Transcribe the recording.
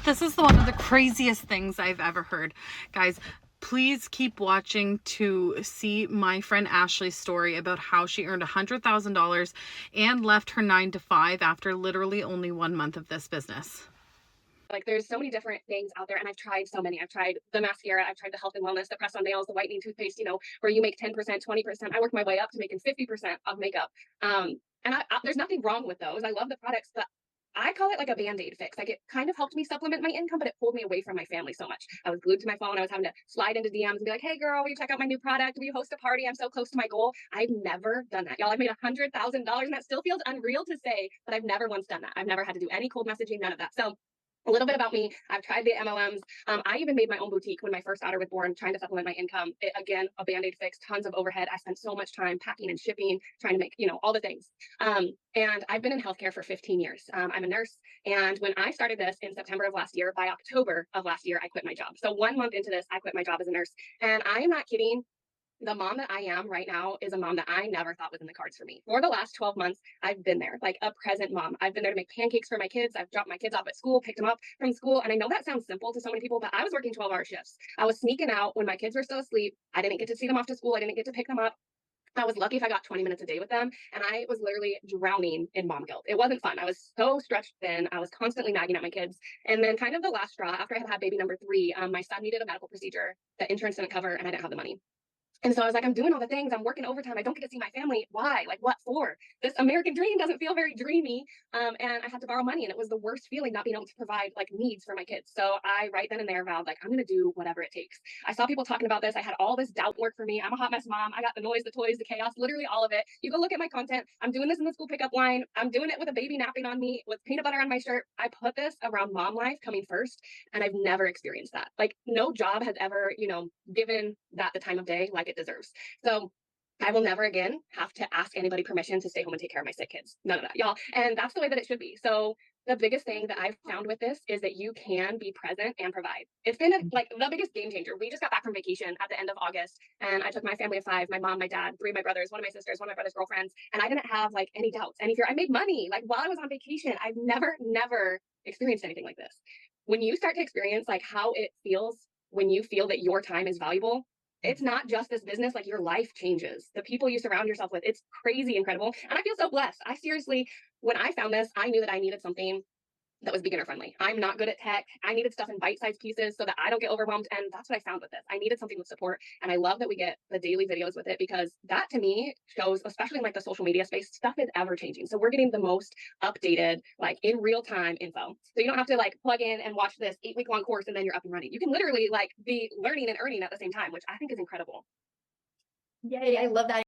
This is one of the craziest things I've ever heard. Guys, please keep watching to see my friend Ashley's story about how she earned $100,000 and left her 9 to 5 after literally only 1 month of this business. Like, there's so many different things out there, and I've tried so many. I've tried the mascara, I've tried the health and wellness, the press on nails, the whitening toothpaste, where you make 10%, 20%. I worked my way up to making 50% of makeup. And there's nothing wrong with those. I love the products, but I call it like a band-aid fix. Like, it kind of helped me supplement my income, but it pulled me away from my family so much. I was glued to my phone. I was having to slide into DMs and be like, "Hey girl, will you check out my new product? Will you host a party? I'm so close to my goal." I've never done that. Y'all, I've made $100,000, and that still feels unreal to say, but I've never once done that. I've never had to do any cold messaging, none of that. So a little bit about me. I've tried the MLMs. I even made my own boutique when my first daughter was born, trying to supplement my income. Again, a band-aid fix, tons of overhead. I spent so much time packing and shipping, trying to make, all the things. And I've been in healthcare for 15 years. I'm a nurse. And when I started this in September of last year, by October of last year, I quit my job. So 1 month into this, I quit my job as a nurse. And I am not kidding. The mom that I am right now is a mom that I never thought was in the cards for me. For the last 12 months, I've been there, like a present mom. I've been there to make pancakes for my kids. I've dropped my kids off at school, picked them up from school. And I know that sounds simple to so many people, but I was working 12-hour shifts. I was sneaking out when my kids were still asleep. I didn't get to see them off to school. I didn't get to pick them up. I was lucky if I got 20 minutes a day with them. And I was literally drowning in mom guilt. It wasn't fun. I was so stretched thin. I was constantly nagging at my kids. And then kind of the last straw, after I had baby number 3, my son needed a medical procedure that insurance didn't cover, and I didn't have the money. And so I was like, I'm doing all the things. I'm working overtime. I don't get to see my family. Why? Like, what for? This American dream doesn't feel very dreamy. And I had to borrow money, and it was the worst feeling, not being able to provide like needs for my kids. So I right then and there vowed, like, I'm going to do whatever it takes. I saw people talking about this. I had all this doubt work for me. I'm a hot mess mom. I got the noise, the toys, the chaos, literally all of it. You go look at my content. I'm doing this in the school pickup line. I'm doing it with a baby napping on me, with peanut butter on my shirt. I put this around mom life coming first, and I've never experienced that. Like, no job has ever, given that the time of day like it deserves. So I will never again have to ask anybody permission to stay home and take care of my sick kids. None of that, y'all. And that's the way that it should be. So the biggest thing that I've found with this is that you can be present and provide. It's been like the biggest game changer. We just got back from vacation at the end of August, and I took my family of 5, my mom, my dad, 3 of my brothers, 1 of my sisters, 1 of my brother's girlfriends, and I didn't have like any doubts, any fear. I made money like while I was on vacation. I've never experienced anything like this. When you start to experience like how it feels when you feel that your time is valuable, it's not just this business, like your life changes. The people you surround yourself with, it's crazy incredible. And I feel so blessed. I seriously, when I found this, I knew that I needed something that was beginner friendly. I'm not good at tech. I needed stuff in bite-sized pieces so that I don't get overwhelmed. And that's what I found with this. I needed something with support. And I love that we get the daily videos with it, because that to me shows, especially in like the social media space, stuff is ever changing. So we're getting the most updated, like in real time info. So you don't have to like plug in and watch this 8-week long course and then you're up and running. You can literally like be learning and earning at the same time, which I think is incredible. Yay, I love that.